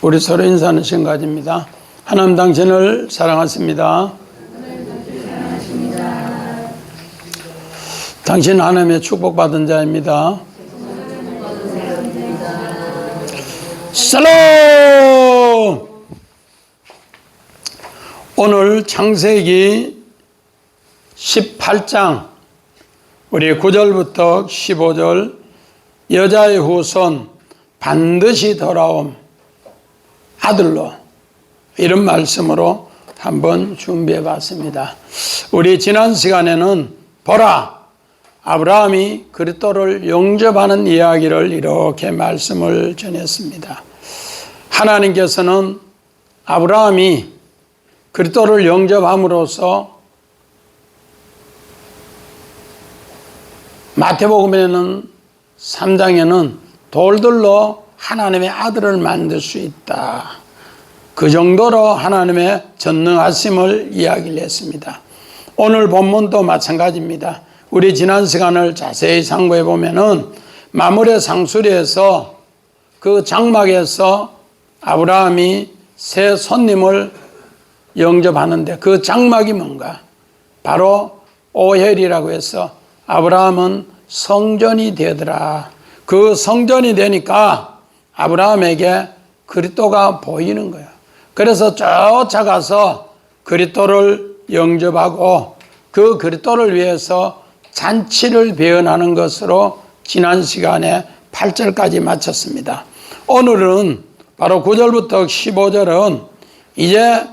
우리 서로 인사하는 시간 가집니다. 하나님 당신을 사랑하십니다. 당신은 하나님의 축복받은 자입니다. 샬롬! 오늘 창세기 18장 우리 9절부터 15절 여자의 후손 반드시 돌아옴 아들로 이런 말씀으로 한번 준비해 봤습니다. 우리 지난 시간에는 보라 아브라함이 그리스도를 영접하는 이야기를 이렇게 말씀을 전했습니다. 하나님께서는 아브라함이 그리스도를 영접함으로써 마태복음에는 3장에는 돌들로 하나님의 아들을 만들 수 있다. 그 정도로 하나님의 전능하심을 이야기를 했습니다. 오늘 본문도 마찬가지입니다. 우리 지난 시간을 자세히 상고해 보면은 마물의 상수리에서 그 장막에서 아브라함이 새 손님을 영접하는데 그 장막이 뭔가? 바로 오헬이라고 해서 아브라함은 성전이 되더라. 그 성전이 되니까 아브라함에게 그리스도가 보이는 거야. 그래서 쫓아가서 그리스도를 영접하고 그 그리스도를 위해서 잔치를 배언하는 것으로 지난 시간에 8절까지 마쳤습니다. 오늘은 바로 9절부터 15절은 이제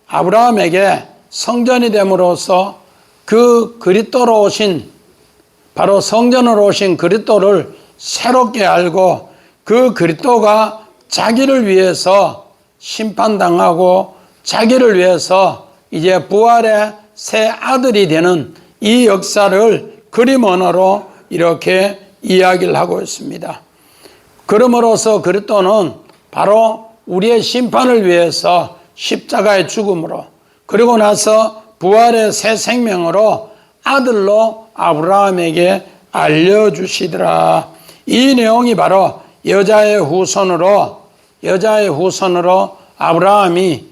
아브라함에게 성전이 됨으로써 그 그리스도로 오신 바로 성전으로 오신 그리스도를 새롭게 알고 그 그리스도가 자기를 위해서 심판당하고 자기를 위해서 이제 부활의 새 아들이 되는 이 역사를 그림 언어로 이렇게 이야기를 하고 있습니다. 그러므로서 그리스도는 바로 우리의 심판을 위해서 십자가의 죽음으로 그리고 나서 부활의 새 생명으로 아들로 아브라함에게 알려주시더라. 이 내용이 바로 여자의 후손으로 아브라함이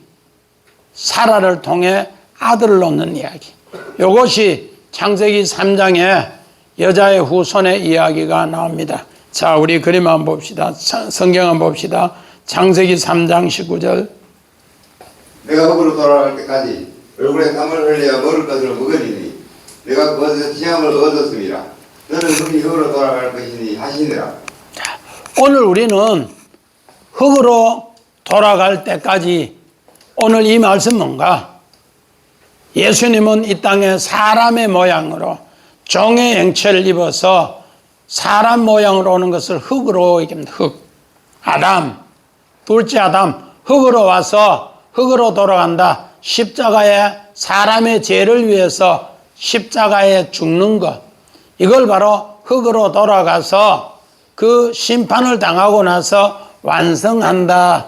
사라를 통해 아들을 낳는 이야기. 이것이 창세기 3장에 여자의 후손의 이야기가 나옵니다. 자, 우리 그림 한번 봅시다. 성경 한번 봅시다. 창세기 3장 19절. 내가 흙으로 돌아갈 때까지 얼굴에 땀을 흘려 먹을 것을 먹으리니 내가 그것에서 지향을 얻었습니다. 너는 흙이 흙으로 돌아갈 것이니 하시니라. 자, 오늘 우리는 흙으로 돌아갈 때까지 오늘 이 말씀 뭔가? 예수님은 이 땅에 사람의 모양으로 종의 형체를 입어서 사람 모양으로 오는 것을 흙으로 얘기합니다. 흙. 아담, 둘째 아담, 흙으로 와서 흙으로 돌아간다. 십자가에 사람의 죄를 위해서 십자가에 죽는 것. 이걸 바로 흙으로 돌아가서 그 심판을 당하고 나서 완성한다.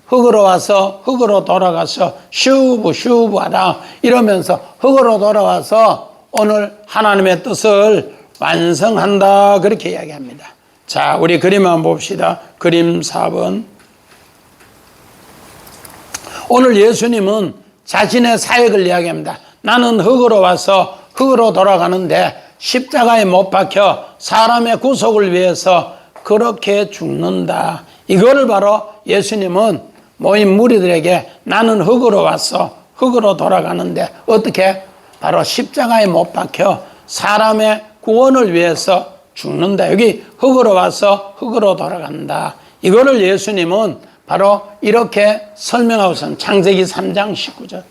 흙으로 와서 흙으로 돌아가서 슈브하다 이러면서 흙으로 돌아와서 오늘 하나님의 뜻을 완성한다 그렇게 이야기합니다. 자, 우리 그림 한번 봅시다. 그림 4번. 오늘 예수님은 자신의 사역을 이야기합니다. 나는 흙으로 와서 흙으로 돌아가는데 십자가에 못 박혀 사람의 구속을 위해서 그렇게 죽는다. 이거를 바로 예수님은 모인 무리들에게 나는 흙으로 왔어. 흙으로 돌아가는데 어떻게? 바로 십자가에 못 박혀 사람의 구원을 위해서 죽는다. 여기 흙으로 와서 흙으로 돌아간다. 이거를 예수님은 바로 이렇게 설명하고 있습니다. 창세기 3장 19절.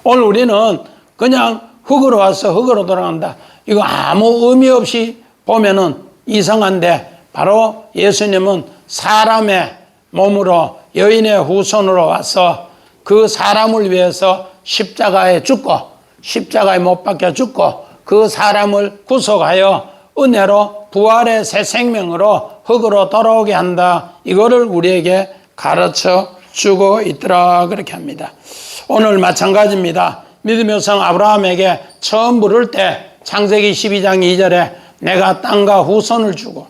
오늘 우리는 그냥 흙으로 와서 흙으로 돌아간다. 이거 아무 의미 없이 보면은 이상한데 바로 예수님은 사람의 몸으로 여인의 후손으로 와서 그 사람을 위해서 십자가에 죽고 십자가에 못 박혀 죽고 그 사람을 구속하여 은혜로 부활의 새 생명으로 흙으로 돌아오게 한다. 이거를 우리에게 가르쳐 주고 있더라 그렇게 합니다. 오늘 마찬가지입니다. 믿음의 성 아브라함에게 처음 부를 때 창세기 12장 2절에 내가 땅과 후손을 주고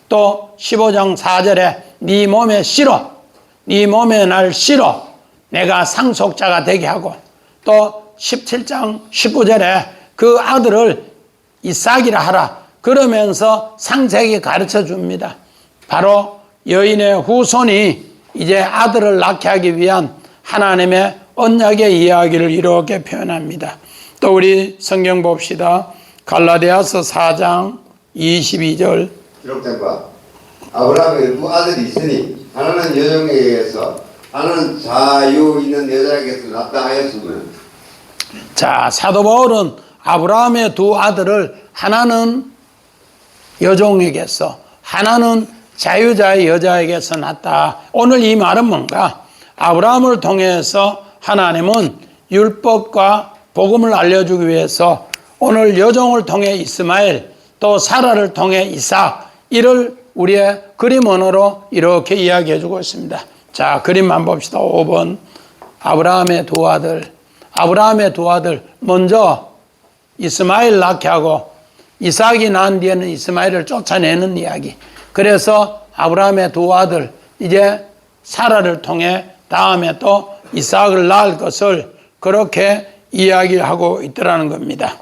또 15장 4절에 네 몸에 씨로 네 몸에 날 실어 내가 상속자가 되게 하고, 또 17장 19절에 그 아들을 이삭이라 하라 그러면서 상세하게 가르쳐 줍니다. 바로 여인의 후손이 이제 아들을 낳게 하기 위한 하나님의 언약의 이야기를 이렇게 표현합니다. 또 우리 성경 봅시다. 갈라디아서 4장 22절. 기록된 바 아브라함의 두 아들이 있으니 하나는 여종에게서 하나는 자유 있는 여자에게서 낳다 하였으면. 자, 사도 바울은 아브라함의 두 아들을 하나는 여종에게서 하나는 자유자의 여자에게서 낳았다. 오늘 이 말은 뭔가? 아브라함을 통해서 하나님은 율법과 복음을 알려주기 위해서 오늘 여종을 통해 이스마엘, 또 사라를 통해 이삭, 이를 우리의 그림 언어로 이렇게 이야기해 주고 있습니다. 자, 그림만 봅시다. 5번. 아브라함의 두 아들. 먼저 이스마엘 낳게 하고 이삭이 낳은 뒤에는 이스마엘을 쫓아내는 이야기. 그래서 아브라함의 두 아들, 이제 사라를 통해 다음에 또 이삭을 낳을 것을 그렇게 이야기하고 있더라는 겁니다.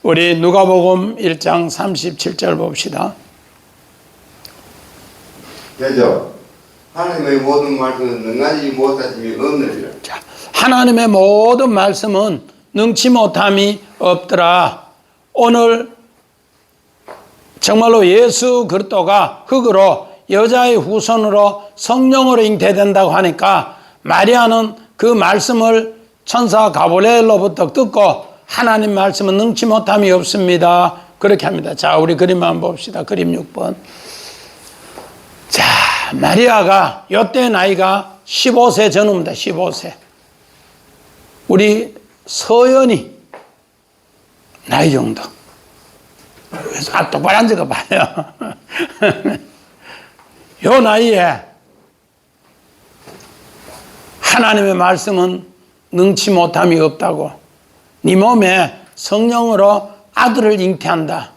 우리 누가복음 1장 37절 봅시다. 되죠. 하나님의 모든 말씀은 능하지 못하심이 없느니라. 자, 하나님의 모든 말씀은 능치 못함이 없더라. 오늘 정말로 예수 그리스도가 흙으로 여자의 후손으로 성령으로 잉태된다고 하니까 마리아는 그 말씀을 천사 가브리엘로부터 듣고 하나님 말씀은 능치 못함이 없습니다. 그렇게 합니다. 자, 우리 그림 한번 봅시다. 그림 6번. 자, 마리아가 이때 나이가 15세 전후입니다. 15세. 우리 서연이 나이 정도. 똑바로 앉아가 봐요. 요 나이에 하나님의 말씀은 능치 못함이 없다고. 네 몸에 성령으로 아들을 잉태한다.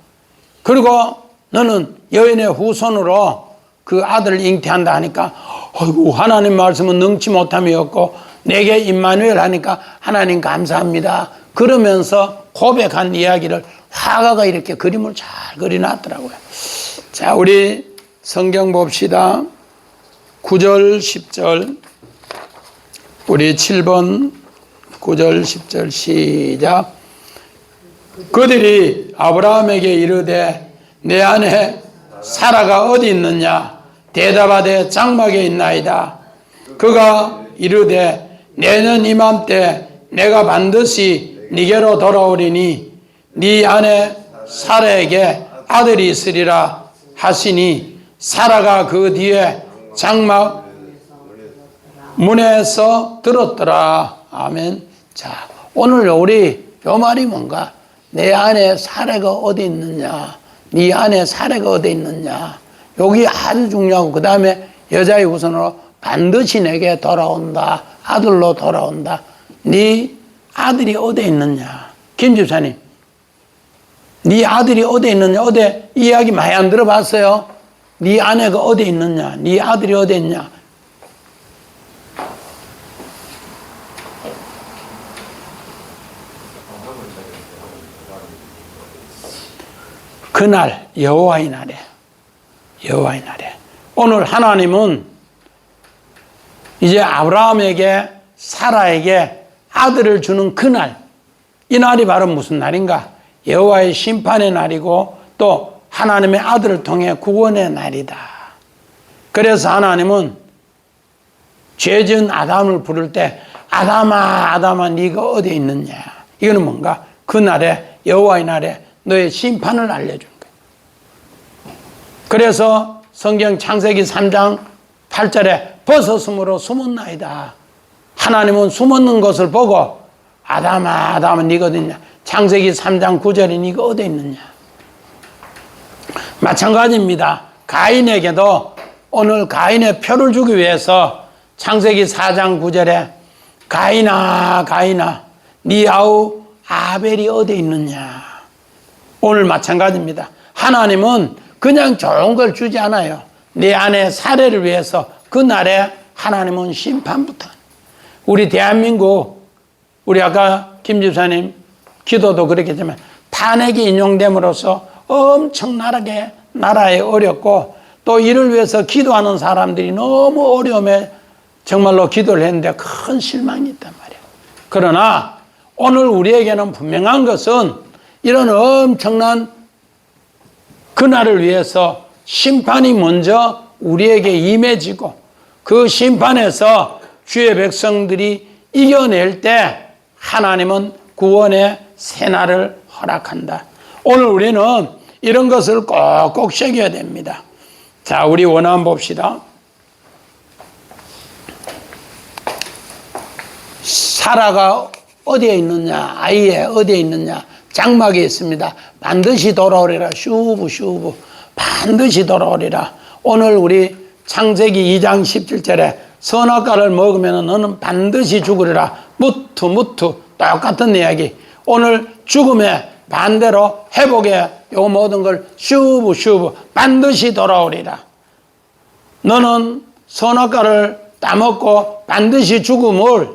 그리고 너는 여인의 후손으로 그 아들을 잉태한다 하니까 어이구, 하나님 말씀은 능치 못함이 없고 내게 임마누엘 하니까 하나님 감사합니다. 그러면서 고백한 이야기를 화가가 이렇게 그림을 잘 그려놨더라고요. 자, 우리 성경 봅시다. 9절 10절. 우리 7번 9절 10절 시작. 그들이 아브라함에게 이르되 내 아내 사라가 어디 있느냐? 대답하되 장막에 있나이다. 그가 이르되 내년 이맘때 내가 반드시 네게로 돌아오리니 네 아내 사라에게 아들이 있으리라 하시니 사라가 그 뒤에 장막 문에서 들었더라. 아멘. 자, 오늘 우리 요 말이 뭔가? 내 안에 사례가 어디 있느냐? 네 안에 사례가 어디 있느냐? 여기 아주 중요하고, 그 다음에 여자의 후손으로 반드시 내게 돌아온다. 아들로 돌아온다. 네 아들이 어디 있느냐? 김 집사님, 네 아들이 어디 있느냐? 어디 이야기 많이 안 들어봤어요? 네 아내가 어디 있느냐? 네 아들이 어디 있냐? 그날 여호와의 날에, 여호와의 날에 오늘 하나님은 이제 아브라함에게 사라에게 아들을 주는 그날, 이 날이 바로 무슨 날인가? 여호와의 심판의 날이고 또 하나님의 아들을 통해 구원의 날이다. 그래서 하나님은 죄 지은 아담을 부를 때 아담아 아담아 네가 어디에 있느냐? 이거는 뭔가? 그날에 여호와의 날에 너의 심판을 알려준 거예요. 그래서 성경 창세기 3장 8절에 벗었으므로 숨었나이다. 하나님은 숨었는 것을 보고 아담아 아담아 네가 어디 있냐? 창세기 3장 9절에 네가 어디 있느냐? 마찬가지입니다. 가인에게도 오늘 가인의 표를 주기 위해서 창세기 4장 9절에 가인아 가인아 네 아우 아벨이 어디 있느냐? 오늘 마찬가지입니다. 하나님은 그냥 좋은 걸 주지 않아요. 내 안에 사례를 위해서 그날에 하나님은 심판부터. 우리 대한민국, 우리 아까 김 집사님 기도도 그렇겠지만 탄핵이 인용됨으로써 엄청나게 나라에 어렵고 또 이를 위해서 기도하는 사람들이 너무 어려움에 정말로 기도를 했는데 큰 실망이 있단 말이에요. 그러나 오늘 우리에게는 분명한 것은 이런 엄청난 그날을 위해서 심판이 먼저 우리에게 임해지고 그 심판에서 주의 백성들이 이겨낼 때 하나님은 구원의 새날을 허락한다. 오늘 우리는 이런 것을 꼭꼭 새겨야 됩니다. 자, 우리 원한 봅시다. 사라가 어디에 있느냐? 아이에 어디에 있느냐? 장막에 있습니다. 반드시 돌아오리라. 슈브 반드시 돌아오리라. 오늘 우리 창세기 2장 17절에 선악과를 먹으면 너는 반드시 죽으리라. 무투 똑같은 이야기. 오늘 죽음의 반대로 회복의 요 모든 걸 슈브 반드시 돌아오리라. 너는 선악과를 따먹고 반드시 죽음을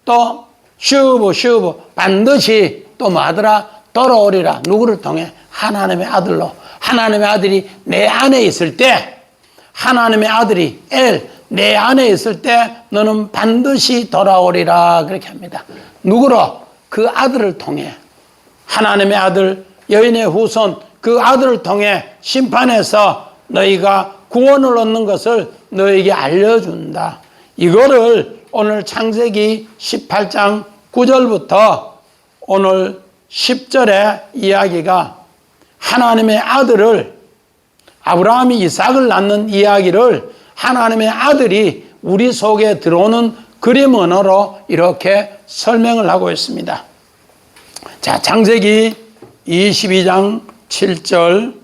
또 슈브 반드시 또 뭐하더라? 돌아오리라. 누구를 통해? 하나님의 아들로. 하나님의 아들이 내 안에 있을 때, 하나님의 아들이 내 안에 있을 때 너는 반드시 돌아오리라. 그렇게 합니다. 누구로? 그 아들을 통해. 하나님의 아들, 여인의 후손, 그 아들을 통해 심판해서 너희가 구원을 얻는 것을 너에게 알려준다. 이거를 오늘 창세기 18장 9절부터 오늘 10절의 이야기가 하나님의 아들을, 아브라함이 이삭을 낳는 이야기를 하나님의 아들이 우리 속에 들어오는 그림 언어로 이렇게 설명을 하고 있습니다. 자, 창세기 22장 7절.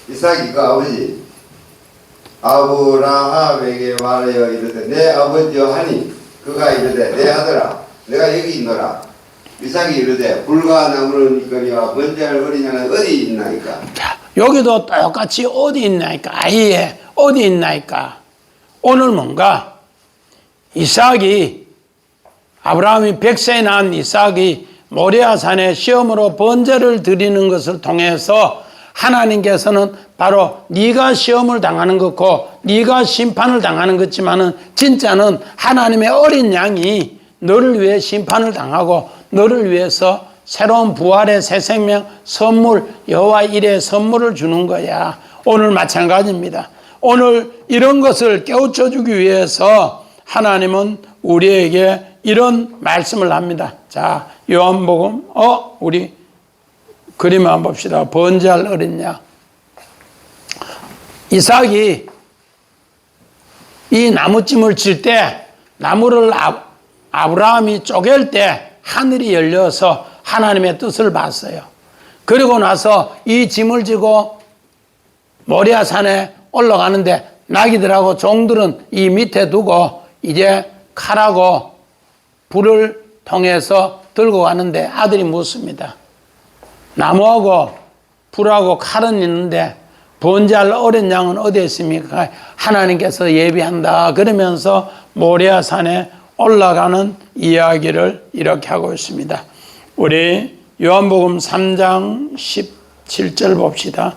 이삭이 그 아버지 아브라함에게 말하여 이르되 내 아버지여 하니 그가 이르되 내 아들아 내가 여기 있노라. 이삭이 이르되 불과 나무는 있거니와 번제할 어린양은 어디 있나이까. 자, 여기도 똑같이 어디 있나이까. 아이에 어디 있나이까. 오늘 뭔가 이삭이, 아브라함이 100세에 낳은 이삭이 모리아산에 시험으로 번제를 드리는 것을 통해서 하나님께서는 바로 네가 시험을 당하는 것고 네가 심판을 당하는 것지만은 진짜는 하나님의 어린 양이 너를 위해 심판을 당하고 너를 위해서 새로운 부활의 새 생명 선물, 여호와 일의 선물을 주는 거야. 오늘 마찬가지입니다. 오늘 이런 것을 깨우쳐 주기 위해서 하나님은 우리에게 이런 말씀을 합니다. 자, 요한복음, 우리 그림 한번 봅시다. 번제할 어린 양. 이삭이 이 나무찜을 칠 때, 나무를 아브라함이 쪼갤 때 하늘이 열려서 하나님의 뜻을 봤어요. 그리고 나서 이 짐을 지고 모리아산에 올라가는데 나귀들하고 종들은 이 밑에 두고 이제 칼하고 불을 통해서 들고 가는데 아들이 묻습니다. 나무하고 불하고 칼은 있는데 번제할 어린 양은 어디에 있습니까? 하나님께서 예비한다. 그러면서 모리아산에 올라가는 이야기를 이렇게 하고 있습니다. 우리 요한복음 3장 17절 봅시다.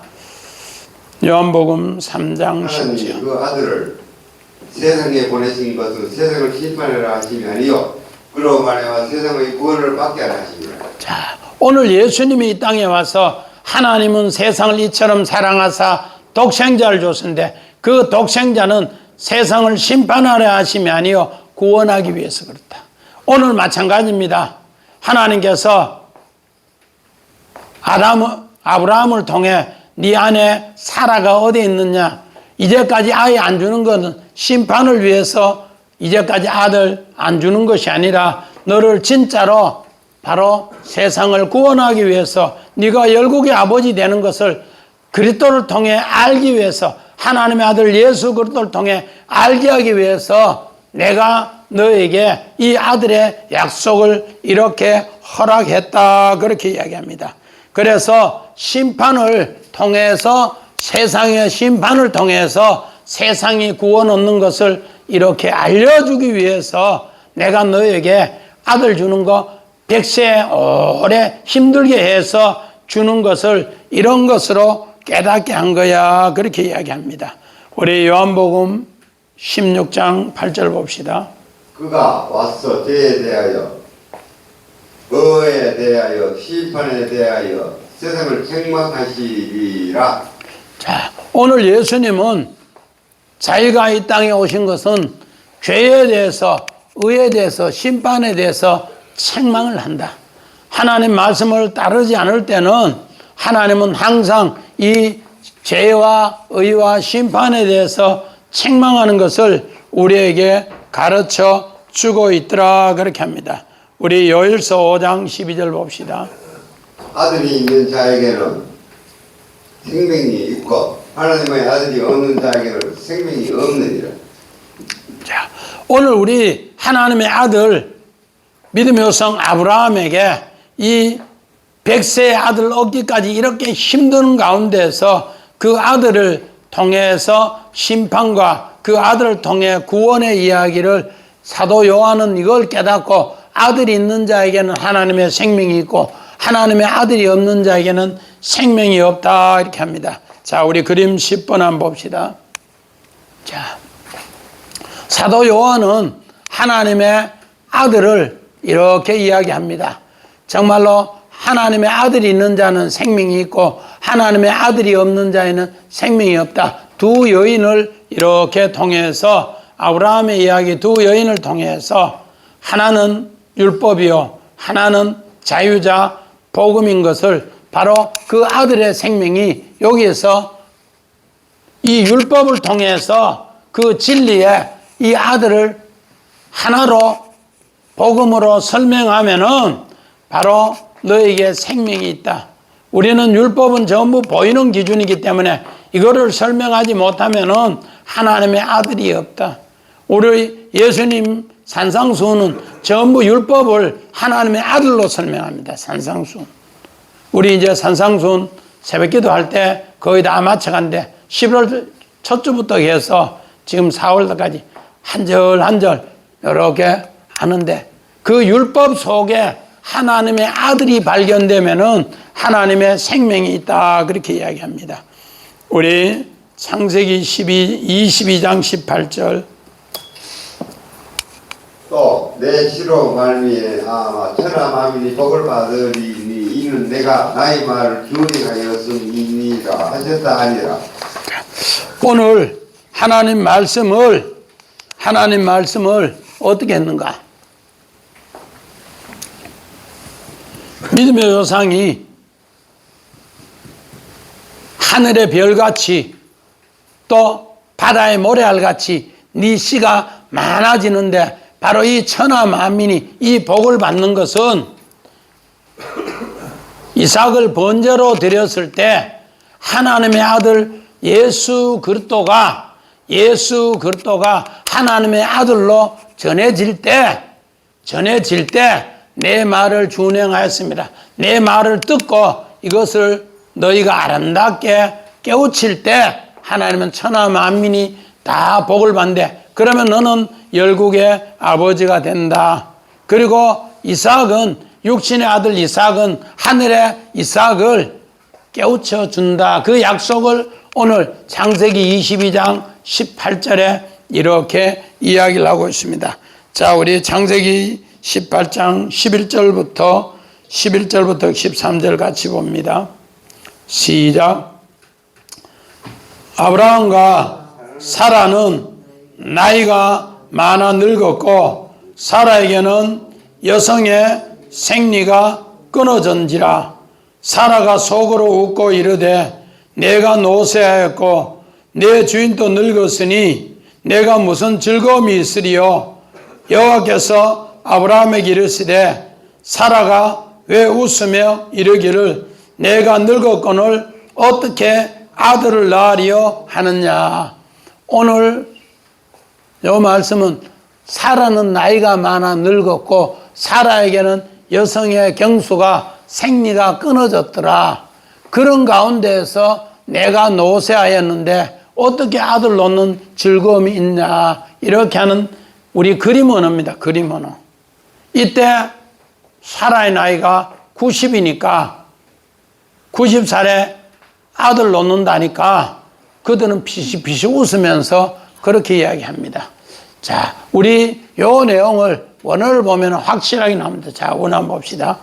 요한복음 3장 17절. 그 아들을 세상에 보내신 것은 세상을 심판하라 하심이 아니요 그로 말하여 세상의 구원을 받게 하라 하심이라. 자, 오늘 예수님이 이 땅에 와서 하나님은 세상을 이처럼 사랑하사 독생자를 줬는데 그 독생자는 세상을 심판하려 하심이 아니요 구원하기 위해서 그렇다. 오늘 마찬가지입니다. 하나님께서 아브라함을 통해 네 안에 사라가 어디에 있느냐, 이제까지 아이 안 주는 것은 심판을 위해서 이제까지 아들 안 주는 것이 아니라 너를 진짜로 바로 세상을 구원하기 위해서 네가 열국의 아버지 되는 것을 그리스도를 통해 알기 위해서, 하나님의 아들 예수 그리스도를 통해 알게 하기 위해서 내가 너에게 이 아들의 약속을 이렇게 허락했다. 그렇게 이야기합니다. 그래서 심판을 통해서, 세상의 심판을 통해서 세상이 구원 얻는 것을 이렇게 알려주기 위해서 내가 너에게 아들 주는 거 100세 오래 힘들게 해서 주는 것을 이런 것으로 깨닫게 한 거야. 그렇게 이야기합니다. 우리 요한복음 16장 8절 봅시다. 그가 와서 죄에 대하여 의에 대하여 심판에 대하여 세상을 책망하시리라. 자, 오늘 예수님은 자기가 이 땅에 오신 것은 죄에 대해서, 의에 대해서, 심판에 대해서 책망을 한다. 하나님 말씀을 따르지 않을 때는 하나님은 항상 이 죄와 의와 심판에 대해서 책망하는 것을 우리에게 가르쳐 주고 있더라. 그렇게 합니다. 우리 요일서 5장 12절 봅시다. 아들이 있는 자에게는 생명이 있고 하나님의 아들이 없는 자에게는 생명이 없느니라. 자, 오늘 우리 하나님의 아들 믿음의 조상 아브라함에게 이 100세의 아들 얻기까지 이렇게 힘든 가운데서 그 아들을 통해서 심판과 그 아들을 통해 구원의 이야기를 사도 요한은 이걸 깨닫고 아들이 있는 자에게는 하나님의 생명이 있고 하나님의 아들이 없는 자에게는 생명이 없다 이렇게 합니다. 자, 우리 그림 10번 한번 봅시다. 자, 사도 요한은 하나님의 아들을 이렇게 이야기합니다. 정말로 하나님의 아들이 있는 자는 생명이 있고 하나님의 아들이 없는 자에는 생명이 없다. 두 여인을 이렇게 통해서 아브라함의 이야기 두 여인을 통해서 하나는 율법이요 하나는 자유자 복음인 것을 바로 그 아들의 생명이 여기에서 이 율법을 통해서 그 진리에 이 아들을 하나로 복음으로 설명하면은 바로 너에게 생명이 있다. 우리는 율법은 전부 보이는 기준이기 때문에 이거를 설명하지 못하면은 하나님의 아들이 없다. 우리 예수님 산상수훈은 전부 율법을 하나님의 아들로 설명합니다. 산상수훈. 우리 이제 산상수훈 새벽기도 할 때 거의 다 마쳐간데 11월 첫 주부터 해서 지금 4월까지 한 절 한 절 이렇게 하는데 그 율법 속에 하나님의 아들이 발견되면은 하나님의 생명이 있다 그렇게 이야기합니다. 우리 창세기 22장 18절 또 내 시로 말미에 천하 만민이 복을 받으리니 이는 내가 나의 말을 기울이하였음이니라 하셨다 하니라. 오늘 하나님 말씀을 어떻게 했는가? 믿음의 조상이 하늘의 별같이 또 바다의 모래알같이 네 씨가 많아지는데 바로 이 천하 만민이 이 복을 받는 것은 이삭을 번제로 드렸을 때 하나님의 아들 예수 그리스도가 하나님의 아들로 전해질 때 내 말을 준행하였습니다. 내 말을 듣고 이것을 너희가 아름답게 깨우칠 때 하나님은 천하 만민이 다 복을 받는데 그러면 너는 열국의 아버지가 된다. 그리고 이삭은 육신의 아들 이삭은 하늘의 이삭을 깨우쳐 준다. 그 약속을 오늘 창세기 22장 18절에 이렇게 이야기를 하고 있습니다. 자, 우리 창세기 18장 11절부터 13절 같이 봅니다. 시작. 아브라함과 사라는 나이가 많아 늙었고 사라에게는 여성의 생리가 끊어진지라. 사라가 속으로 웃고 이르되 내가 노쇠하였고 내 주인도 늙었으니 내가 무슨 즐거움이 있으리요. 여호와께서 아브라함에게 이르시되 사라가 왜 웃으며 이르기를 내가 늙었거늘 어떻게 아들을 낳으리요 하느냐. 오늘 이 말씀은 사라는 나이가 많아 늙었고 사라에게는 여성의 경수가 생리가 끊어졌더라. 그런 가운데에서 내가 노쇠하였는데 어떻게 아들 놓는 즐거움이 있냐 이렇게 하는 우리 그림 언어입니다. 그림 언어. 이때 사라의 나이가 90이니까 90살에 아들 놓는다니까 그들은 피시피시 웃으면서 그렇게 이야기합니다. 자, 우리 요 내용을 원어를 보면 확실하게 나옵니다. 자, 원어 한번 봅시다.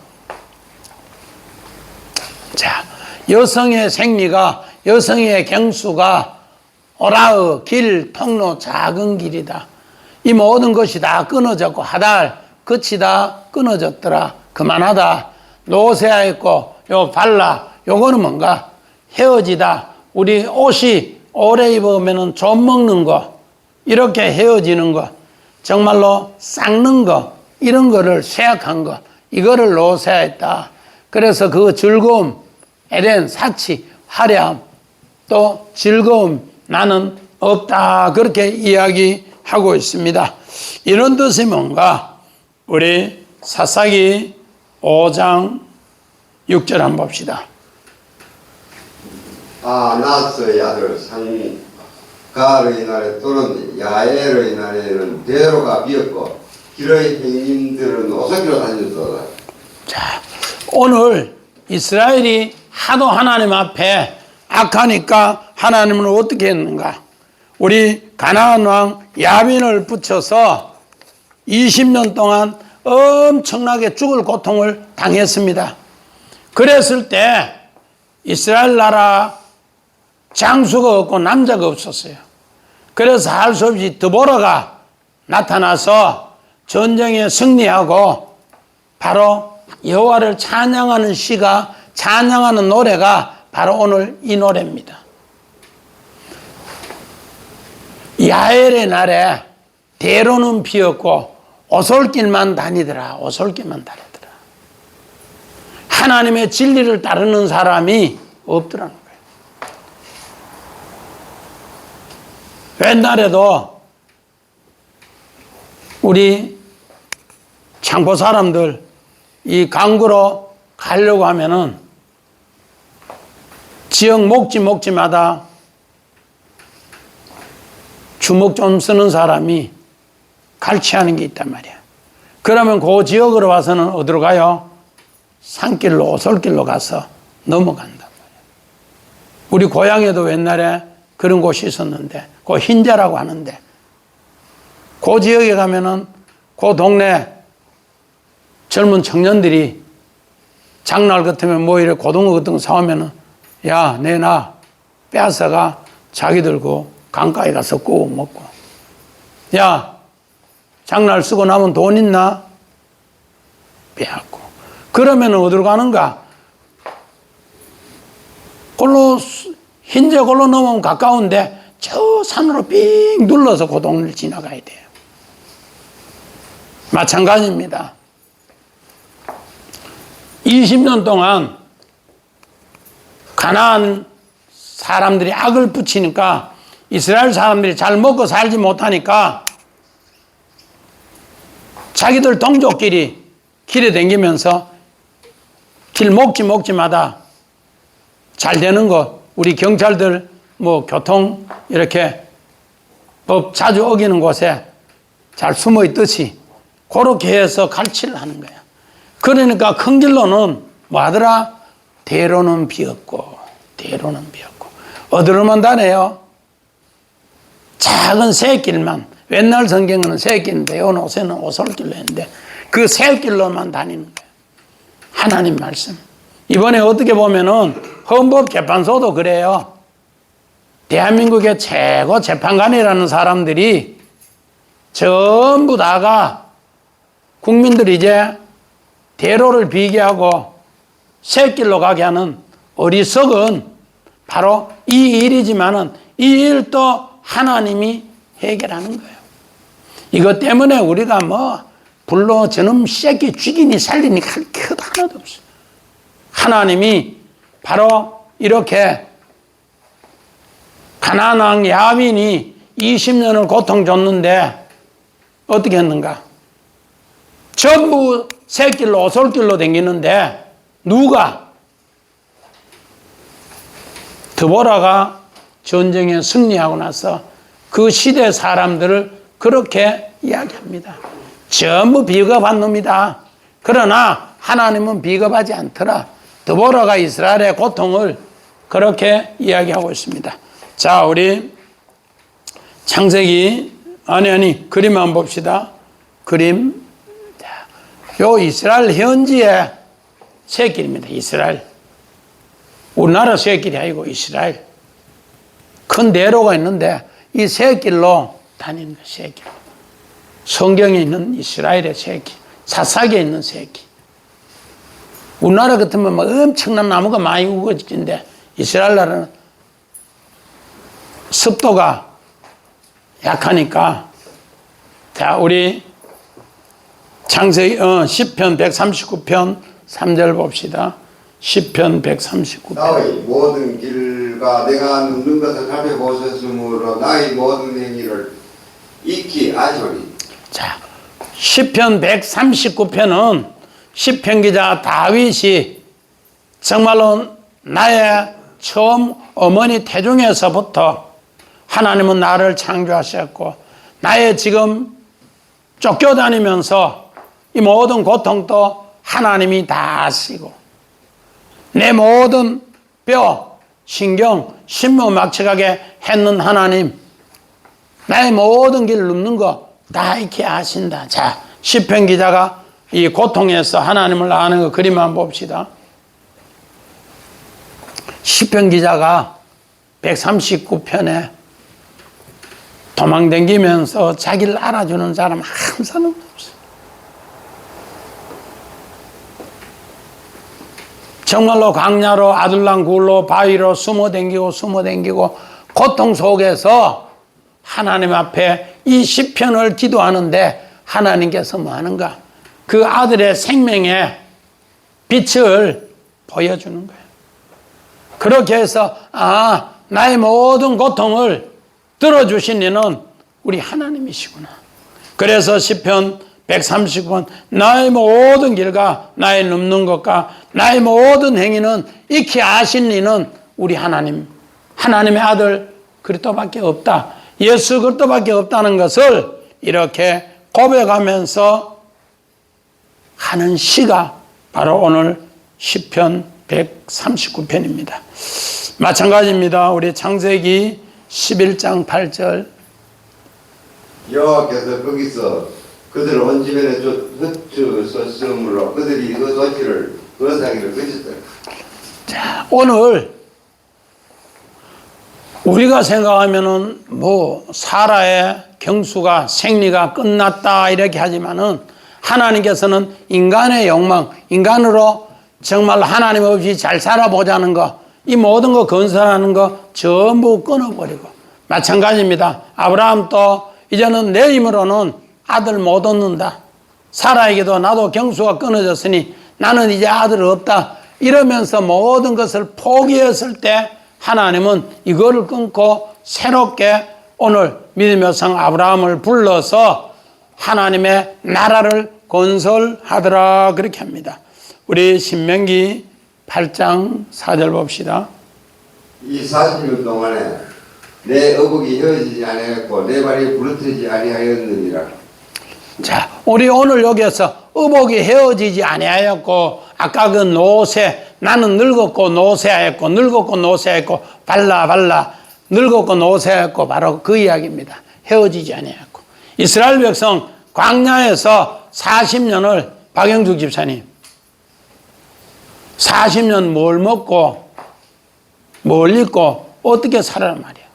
자, 여성의 생리가, 여성의 경수가 오라의 길, 통로, 작은 길이다. 이 모든 것이 다 끊어졌고, 하달, 끝이 다 끊어졌더라. 그만하다. 노쇠하였고, 요 발라, 요거는 뭔가? 헤어지다. 우리 옷이 오래 입으면 좀 먹는 거, 이렇게 헤어지는 거, 정말로 쌍는 거, 이런 거를 쇠약한 거, 이거를 노쇠하였다. 그래서 그 즐거움, 에덴, 사치, 화려함, 또 즐거움, 나는 없다. 그렇게 이야기하고 있습니다. 이런 뜻이 뭔가? 우리 사사기 5장 6절 한번 봅시다. 나스의 아들 상갈의 날에 또는 야엘의 날에는 대로가 비었고 길의 행인들은 오솔길로 다녔도다. 자, 오늘 이스라엘이 하도 하나님 앞에 악하니까 하나님은 어떻게 했는가? 우리 가나안 왕 야빈을 붙여서 20년 동안 엄청나게 죽을 고통을 당했습니다. 그랬을 때 이스라엘 나라 장수가 없고 남자가 없었어요. 그래서 할 수 없이 드보라가 나타나서 전쟁에 승리하고 바로 여호와를 찬양하는 시가, 찬양하는 노래가 바로 오늘 이 노래입니다. 야엘의 날에 대로는 비었고 오솔길만 다니더라. 오솔길만 다니더라. 하나님의 진리를 따르는 사람이 없더라는 거예요. 옛날에도 우리 창포 사람들 이 강구로 가려고 하면은 지역 목지마다 주먹 좀 쓰는 사람이 갈취하는 게 있단 말이야. 그러면 그 지역으로 와서는 어디로 가요? 산길로, 오솔길로 가서 넘어간단 말이야. 우리 고향에도 옛날에 그런 곳이 있었는데, 그 흰자라고 하는데, 그 지역에 가면은 그 동네 젊은 청년들이 장날 같으면 뭐 이래 고등어 같은 거 사오면은 야, 내놔 빼앗아가 자기들 그 강가에 가서 구워 먹고, 야, 장날 쓰고 남은 돈 있나? 빼앗고. 그러면 어디로 가는가? 골로, 흰제 골로 넘으면 가까운데 저 산으로 삥 눌러서 그 동네를 지나가야 돼요. 마찬가지입니다. 20년 동안 가나안 사람들이 악을 붙이니까 이스라엘 사람들이 잘 먹고 살지 못하니까 자기들 동족끼리 길에 다니면서 길 목지마다 잘 되는 거, 우리 경찰들 뭐 교통 이렇게 법 자주 어기는 곳에 잘 숨어 있듯이 그렇게 해서 갈취를 하는 거야. 그러니까 큰 길로는 뭐 하더라? 대로는 비었고 어디로만 다녀요? 작은 새길만, 옛날 성경은 새길인데 요새는 오솔길로 했는데 그 새길로만 다니는 거예요. 하나님 말씀. 이번에 어떻게 보면은 헌법재판소도 그래요. 대한민국의 최고 재판관이라는 사람들이 전부 다가 국민들이 이제 대로를 비게 하고 새길로 가게 하는 어리석은 바로 이 일이지만은 이 일도 하나님이 해결하는 거예요. 이것 때문에 우리가 뭐 불로 저놈 새끼 죽이니 살리니 할 게 하나도 없어요. 하나님이 바로 이렇게 가나안 왕 야빈이 20년을 고통 줬는데 어떻게 했는가? 전부 새길로 오솔길로 다니는데 누가? 드보라가 전쟁에 승리하고 나서 그 시대 사람들을 그렇게 이야기합니다. 전부 비겁한 놈이다. 그러나 하나님은 비겁하지 않더라. 드보라가 이스라엘의 고통을 그렇게 이야기하고 있습니다. 자, 우리 창세기 그림 한번 봅시다. 그림. 요 이스라엘 현지의 새길입니다. 이스라엘. 우리나라 새길이 아니고 이스라엘. 큰 대로가 있는데 이 새길로 다니는 거 새길. 성경에 있는 이스라엘의 새길. 사사기에 있는 새길. 우리나라 같으면 막 엄청난 나무가 많이 우거진데 이스라엘 나라는 습도가 약하니까. 자, 우리 창세기 시편 139편 3절 봅시다. 시편 139편. 나의 모든 길과 내가 눕는 것을 살펴보셨으므로 나의 모든 행위를 익히 아시오니. 자, 시편 139편은 시편 기자 다윗이 정말로 나의 처음 어머니 태중에서부터 하나님은 나를 창조하셨고 나의 지금 쫓겨다니면서 이 모든 고통도 하나님이 다 아시고 내 모든 뼈, 신경, 신모 막측하게 했는 하나님, 나의 모든 길을 눕는 거 다 이렇게 아신다. 자, 시편 기자가 이 고통에서 하나님을 아는 거 그림 한번 봅시다. 시편 기자가 139편에 도망다니면서 자기를 알아주는 사람 한 사람도 없어요. 정말로 광야로 아둘람 굴로 바위로 숨어댕기고 고통 속에서 하나님 앞에 이 시편을 기도하는데 하나님께서 뭐 하는가? 그 아들의 생명의 빛을 보여주는 거예요. 그렇게 해서 나의 모든 고통을 들어주신 이는 우리 하나님이시구나. 그래서 시편 139번 나의 모든 길과 나의 눕는 것과 나의 모든 행위는 익히 아신 이는 우리 하나님, 하나님의 아들 그리스도밖에 없다. 예수 그리스도밖에 없다는 것을 이렇게 고백하면서 하는 시가 바로 오늘 시편 139편입니다. 마찬가지입니다. 우리 창세기 11장 8절. 여호와께서 거기서 그들을 온 집에는 흩주었으므로 그들이 그 도시를 거사기를 그쳤더라. 자, 오늘 우리가 생각하면은 사라의 경수가 생리가 끝났다 이렇게 하지만은 하나님께서는 인간의 욕망, 인간으로 정말 하나님 없이 잘 살아보자는 거, 이 모든 거 건설하는 거 전부 끊어버리고 마찬가지입니다. 아브라함도 이제는 내 힘으로는 아들 못 얻는다. 사라에게도 나도 경수가 끊어졌으니 나는 이제 아들 없다. 이러면서 모든 것을 포기했을 때 하나님은 이거를 끊고 새롭게 오늘 믿음의 성 아브라함을 불러서 하나님의 나라를 건설하더라 그렇게 합니다. 우리 신명기 8장 4절 봅시다. 이 40년 동안에 내 어복이 헤어지지 아니하였고 내 발이 부러뜨리지 아니하였느니라. 자, 우리 오늘 여기에서 의복이 헤어지지 아니하였고 아까 그 노새 나는 늙었고 노새하였고 늙었고 노새하였고 발라 늙었고 노새하였고 바로 그 이야기입니다. 헤어지지 아니하였고 이스라엘 백성 광야에서 40년을 박영숙 집사님 40년 뭘 먹고 뭘 입고 어떻게 살아란 말이야.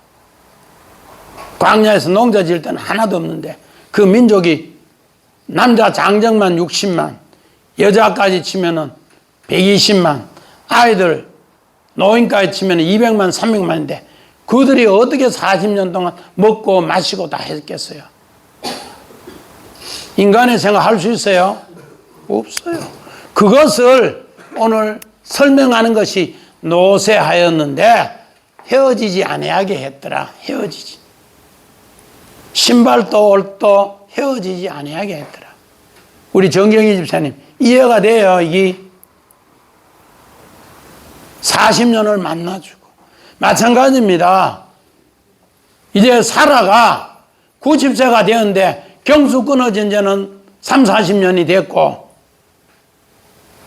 광야에서 농사 지을 때는 하나도 없는데 그 민족이 남자 장정만 60만 여자까지 치면은 120만 아이들 노인까지 치면 200만 300만인데 그들이 어떻게 40년 동안 먹고 마시고 다 했겠어요? 인간의 생각할 수 있어요? 없어요. 그것을 오늘 설명하는 것이 노쇠하였는데 헤어지지 아니하게 했더라. 헤어지지. 신발도 옷도 헤어지지 아니하게 했더라. 우리 정경희 집사님 이해가 돼요. 이게 40년을 만나주고 마찬가지입니다. 이제 사라가 90세가 되었는데 경수 끊어진 지는 3, 40년이 됐고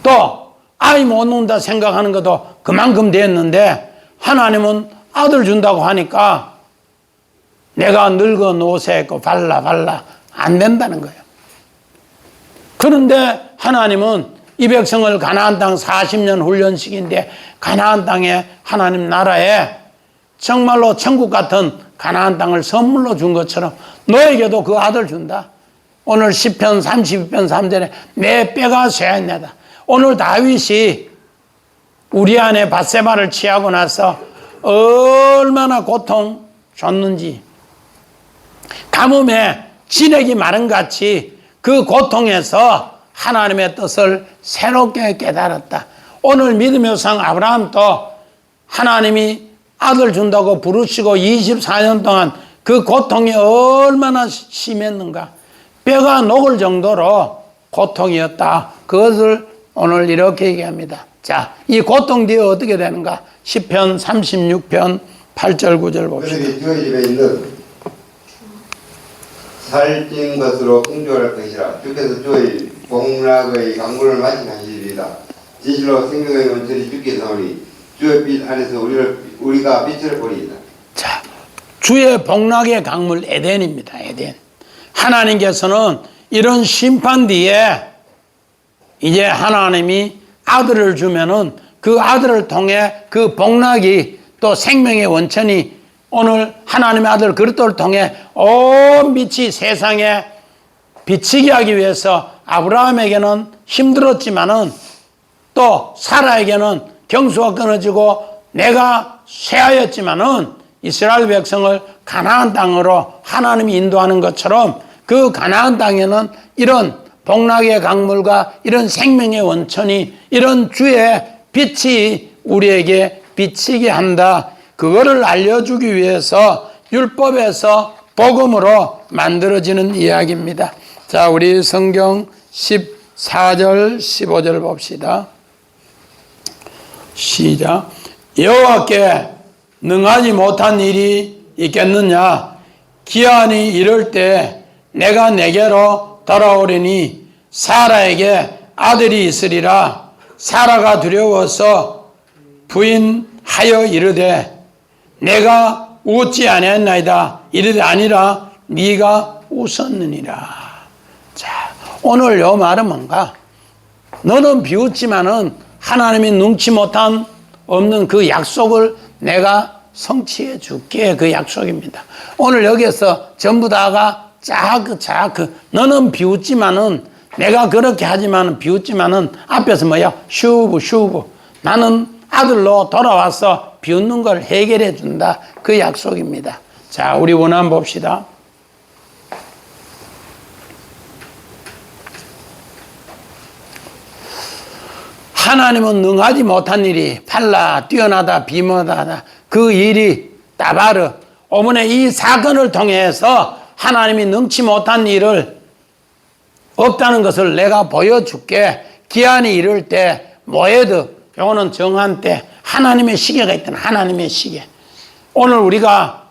또 아이 못 낳는다 생각하는 것도 그만큼 됐는데 하나님은 아들 준다고 하니까 내가 늙어 노쇠했고 발라 안 된다는 거예요. 그런데 하나님은 이 백성을 가나안 땅 40년 훈련시킨데 가나안 땅에 하나님 나라에 정말로 천국 같은 가나안 땅을 선물로 준 것처럼 너에게도 그 아들 준다. 오늘 시편 32편 3절에 내 뼈가 쇠하였나이다. 오늘 다윗이 우리아의 밧세바를 취하고 나서 얼마나 고통 줬는지 가뭄에 진액이 마른같이 그 고통에서 하나님의 뜻을 새롭게 깨달았다. 오늘 믿음의 상 아브라함도 하나님이 아들 준다고 부르시고 24년 동안 그 고통이 얼마나 심했는가. 뼈가 녹을 정도로 고통이었다. 그것을 오늘 이렇게 얘기합니다. 자, 이 고통 뒤에 어떻게 되는가? 시편 36편 8절 9절 봅시다. 그들이 주의 집에 있는 살찐 것으로 풍족할 것이라. 주께서 주의 복락의 강물을 마시리이다. 진실로 생명의 원천이 주께서 오니 주의 빛 안에서 우리가 빛을 보리이다. 자, 주의 복락의 강물 에덴입니다. 에덴. 하나님께서는 이런 심판 뒤에 이제 하나님이 아들을 주면은 그 아들을 통해 그 복락이 또 생명의 원천이 오늘 하나님의 아들 그리스도를 통해 온 빛이 세상에 비치게 하기 위해서 아브라함에게는 힘들었지만은 또 사라에게는 경수가 끊어지고 내가 쇠하였지만은 이스라엘 백성을 가나안 땅으로 하나님이 인도하는 것처럼 그 가나안 땅에는 이런 복락의 강물과 이런 생명의 원천이 이런 주의 빛이 우리에게 비치게 한다. 그거를 알려주기 위해서 율법에서 복음으로 만들어지는 이야기입니다. 자, 우리 성경 14절 15절 봅시다. 시작. 여호와께 능하지 못한 일이 있겠느냐? 기한이 이를 때 내가 내게로 돌아오리니 사라에게 아들이 있으리라. 사라가 두려워서 부인하여 이르되 내가 웃지 아니했나이다. 이르되 아니라 네가 웃었느니라. 자, 오늘 요 말은 뭔가? 너는 비웃지만은 하나님이 능치 못한 없는 그 약속을 내가 성취해 줄게. 그 약속입니다. 오늘 여기에서 전부 다가 자크 너는 비웃지만은 내가 그렇게 하지만은 비웃지만은 앞에서 뭐야? 슈브 나는 아들로 돌아와서 비웃는 걸 해결해 준다. 그 약속입니다. 자, 우리 원한 봅시다. 하나님은 능하지 못한 일이 팔라 뛰어나다 비모하다 그 일이 따바르 어머니 이 사건을 통해서 하나님이 능치 못한 일을 없다는 것을 내가 보여줄게. 기한이 이를 때 모에드 요거는 정한 때 하나님의 시계가 있다는 하나님의 시계. 오늘 우리가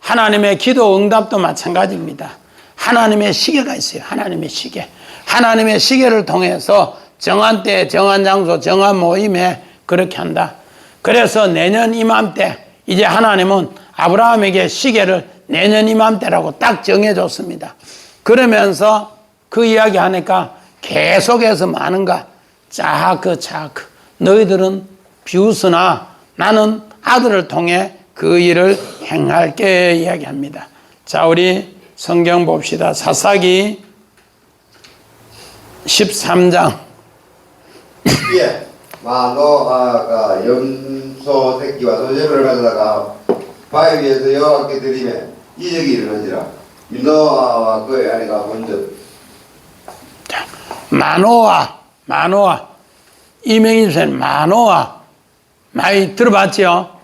하나님의 기도 응답도 마찬가지입니다. 하나님의 시계가 있어요. 하나님의 시계. 하나님의 시계를 통해서 정한 때, 정한 장소, 정한 모임에 그렇게 한다. 그래서 내년 이맘때 이제 하나님은 아브라함에게 시계를 내년 이맘때라고 딱 정해줬습니다. 그러면서 그 이야기 하니까 계속해서 많은가? 자크 너희들은 비웃으나 나는 아들을 통해 그 일을 행할게 이야기합니다. 자, 우리 성경 봅시다. 사사기 13장. 예, 마노아가 염소 새끼와 소재물을 가져다가 바위 위에서 여호와께 드리매 이적이 일어나지라. 노아와 그의 아내가 본즉. 마노아 이명희선 마노아 많이 들어봤죠?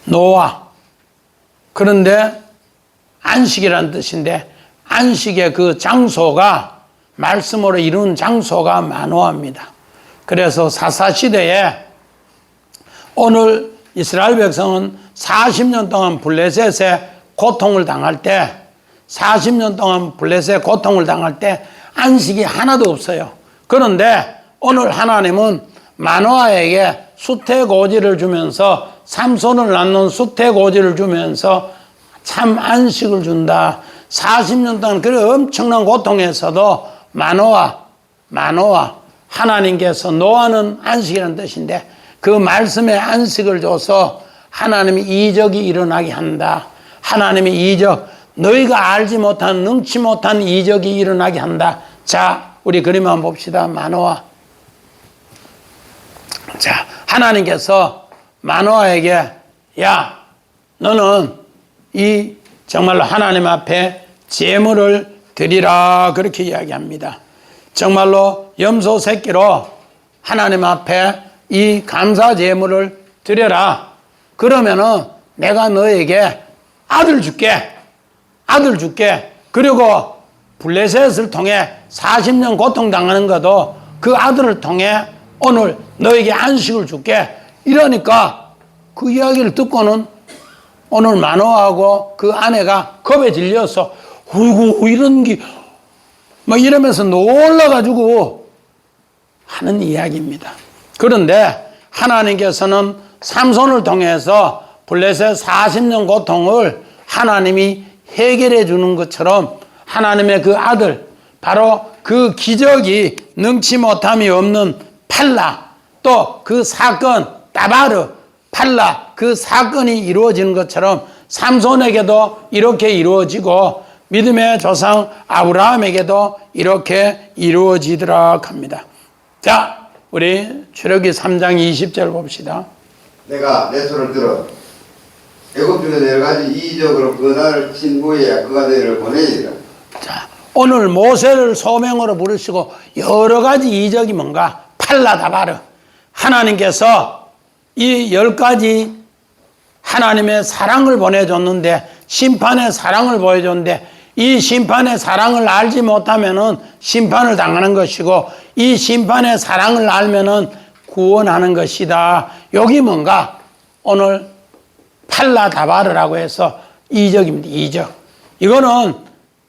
노아. 그런데 안식이라는 뜻인데 안식의 그 장소가 말씀으로 이룬 장소가 마노아입니다. 그래서 사사시대에 오늘 이스라엘 백성은 40년 동안 블레셋의 고통을 당할 때 40년 동안 블레셋의 고통을 당할 때 안식이 하나도 없어요. 그런데 오늘 하나님은 마노아에게 수태고지를 주면서 삼손을 낳는 수태고지를 주면서 참 안식을 준다. 40년 동안 그 엄청난 고통에서도 마노아 하나님께서 노아는 안식이라는 뜻인데 그 말씀에 안식을 줘서 하나님이 이적이 일어나게 한다. 하나님의 이적, 너희가 알지 못한 능치 못한 이적이 일어나게 한다. 자, 우리 그림 한번 봅시다. 마노아. 자, 하나님께서 마노아에게 야, 너는 이 정말로 하나님 앞에 제물을 드리라 그렇게 이야기합니다. 정말로 염소 새끼로 하나님 앞에 이 감사 제물을 드려라. 그러면은 내가 너에게 아들 줄게. 그리고 블레셋을 통해 40년 고통당하는 것도 그 아들을 통해 오늘 너에게 안식을 줄게. 이러니까 그 이야기를 듣고는 오늘 마노아하고 그 아내가 겁에 질려서 어이구 이런 게 막 이러면서 놀라가지고 하는 이야기입니다. 그런데 하나님께서는 삼손을 통해서 블레셋 40년 고통을 하나님이 해결해 주는 것처럼 하나님의 그 아들, 바로 그 기적이 능치 못함이 없는 팔라, 또 그 사건 따바르 팔라, 그 사건이 이루어지는 것처럼 삼손에게도 이렇게 이루어지고 믿음의 조상 아브라함에게도 이렇게 이루어지더라 합니다. 자, 우리 출애굽기 3장 20절 봅시다. 내가 내 손을 들어 애굽중에서 여러 가지 이적으로 그 나라를 친 후에 그가 너희를 보내리라. 자, 오늘 모세를 소명으로 부르시고 여러 가지 이적이 뭔가 팔라다바르, 하나님께서 이 10가지 하나님의 사랑을 보내줬는데, 심판의 사랑을 보여줬는데, 이 심판의 사랑을 알지 못하면은 심판을 당하는 것이고, 이 심판의 사랑을 알면은 구원하는 것이다. 여기 뭔가 오늘 팔라다바르라고 해서 이적입니다. 이적. 이거는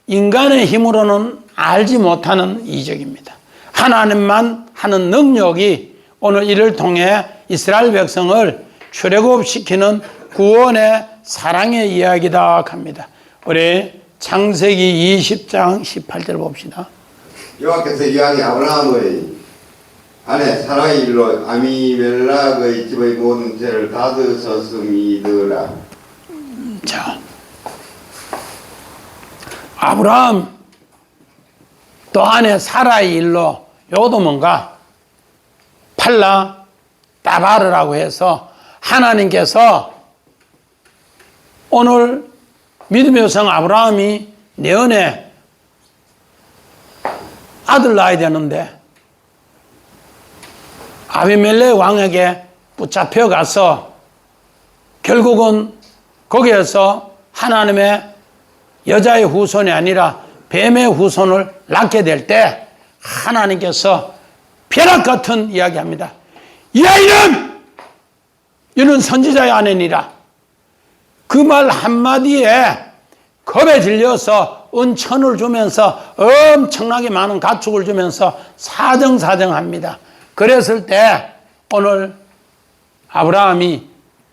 인간의 힘으로는 알지 못하는 이적입니다. 하나님만 하는 능력이 오늘 이를 통해 이스라엘 백성을 출애굽시키는 구원의 사랑의 이야기다 합니다. 우리 창세기 20장 18절 봅시다. 여호와께서 이왕이 아브라함의 아내 사라의 일로 아미멜락의 집의 모든 죄를 다스셨음이더라. 자, 아브라함 또 아내 사라의 일로, 요도 뭔가 팔라 따바르라고 해서 하나님께서 오늘 믿음의 성 아브라함이 내년에 아들 낳아야 되는데 아비멜렉 왕에게 붙잡혀 가서 결국은 거기에서 하나님의 여자의 후손이 아니라 뱀의 후손을 낳게 될 때 하나님께서 벼락 같은 이야기합니다. 이 아이는 이는 선지자의 아내니라. 그 말 한마디에 겁에 질려서 은천을 주면서 엄청나게 많은 가축을 주면서 사정합니다. 그랬을 때 오늘 아브라함이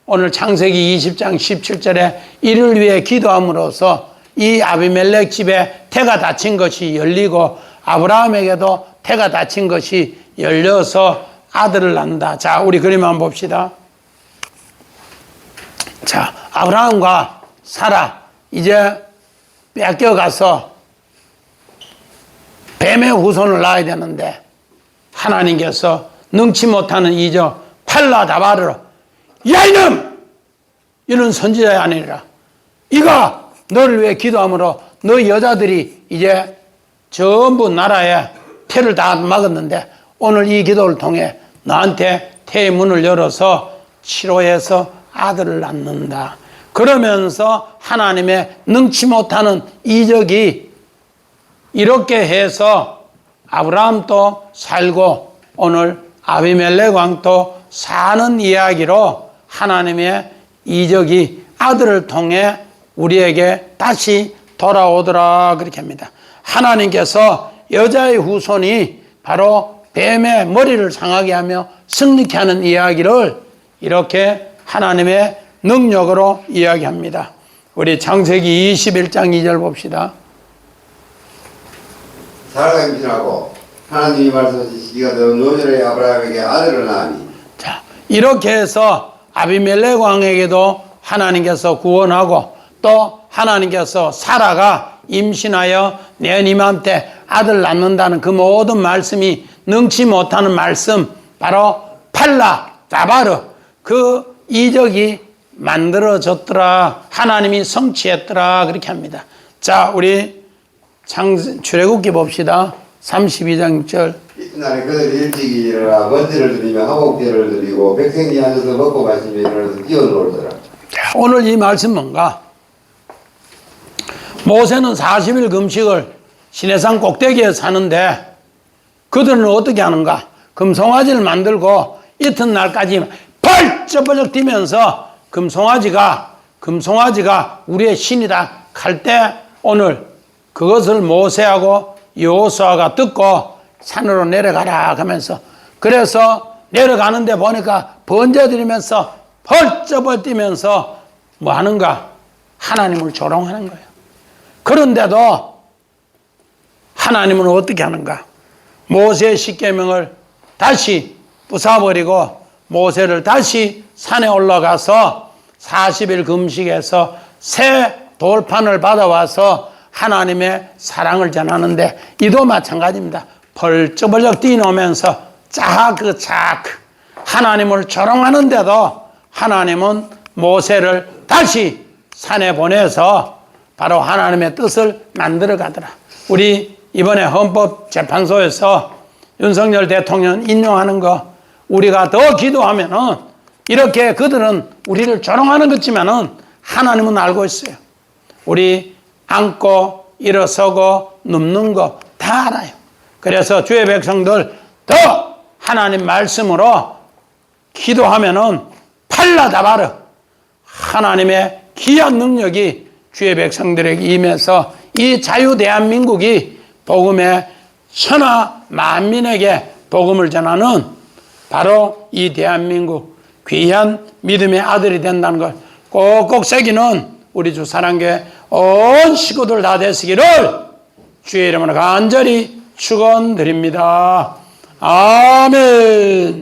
오늘 창세기 20장 17절에 이를 위해 기도함으로써 이 아비멜렉 집에 태가 닫힌 것이 열리고 아브라함에게도 태가 닫힌 것이 열려서 아들을 낳는다. 자, 우리 그림 한번 봅시다. 자, 아브라함과 사라 이제 뺏겨가서 뱀의 후손을 낳아야 되는데 하나님께서 능치 못하는 이적 팔라다바르로, 야 이놈! 이는 선지자의 아내니라. 이가 너를 위해 기도함으로 너 여자들이 이제 전부 나라에 태를 다 막았는데 오늘 이 기도를 통해 너한테 태의 문을 열어서 치료해서 아들을 낳는다. 그러면서 하나님의 능치 못하는 이적이 이렇게 해서 아브라함도 살고 오늘 아비멜렉 왕도 사는 이야기로 하나님의 이적이 아들을 통해 우리에게 다시 돌아오더라 그렇게 합니다. 하나님께서 여자의 후손이 바로 뱀의 머리를 상하게 하며 승리케 하는 이야기를 이렇게 하나님의 능력으로 이야기합니다. 우리 창세기 21장 2절 봅시다. 사라가 임신하고 하나님이 말씀하시기가 더 노절의 아브라함에게 아들을 낳으니. 자, 이렇게 해서 아비멜렉 왕에게도 하나님께서 구원하고 또 하나님께서 사라가 임신하여 내님한테 아들 낳는다는 그 모든 말씀이 능치 못하는 말씀, 바로 팔라 다바르, 그 이적이 만들어졌더라, 하나님이 성취했더라 그렇게 합니다. 자, 우리 출애굽기 봅시다. 32장 6절. 이튿날에 그들이 일찍이 일어나 먼지를 들이며 하복제를 드리고 백성이 앉아서 먹고 마시며 일어나서 뛰어놀더라. 자, 오늘 이 말씀 뭔가? 모세는 40일 금식을 시내산 꼭대기에 사는데 그들은 어떻게 하는가? 금송아지를 만들고 이튿날까지 벌쩍벌쩍 뛰면서 금송아지가 우리의 신이다 할 때 오늘 그것을 모세하고 여호수아가 듣고 산으로 내려가라 하면서, 그래서 내려가는데 보니까 번제드리면서 벌쩍벌쩍 뛰면서 뭐 하는가? 하나님을 조롱하는 거예요. 그런데도 하나님은 어떻게 하는가? 모세의 십계명을 다시 부숴버리고 모세를 다시 산에 올라가서 40일 금식해서 새 돌판을 받아와서 하나님의 사랑을 전하는데, 이도 마찬가지입니다. 벌쩍벌쩍 뛰노면서 짜크 하나님을 조롱하는데도 하나님은 모세를 다시 산에 보내서 바로 하나님의 뜻을 만들어 가더라. 우리 이번에 헌법재판소에서 윤석열 대통령 인용하는 거 우리가 더 기도하면은, 이렇게 그들은 우리를 조롱하는 것지만은 하나님은 알고 있어요. 우리 앉고 일어서고 눕는 거 다 알아요. 그래서 주의 백성들 더 하나님 말씀으로 기도하면은 팔라다바르, 하나님의 귀한 능력이 주의 백성들에게 임해서 이 자유 대한민국이 복음의 천하 만민에게 복음을 전하는 바로 이 대한민국 귀한 믿음의 아들이 된다는 걸 꼭꼭 새기는 우리 주 사랑교회 온 식구들 다 되시기를 주의 이름으로 간절히 축원드립니다. 아멘.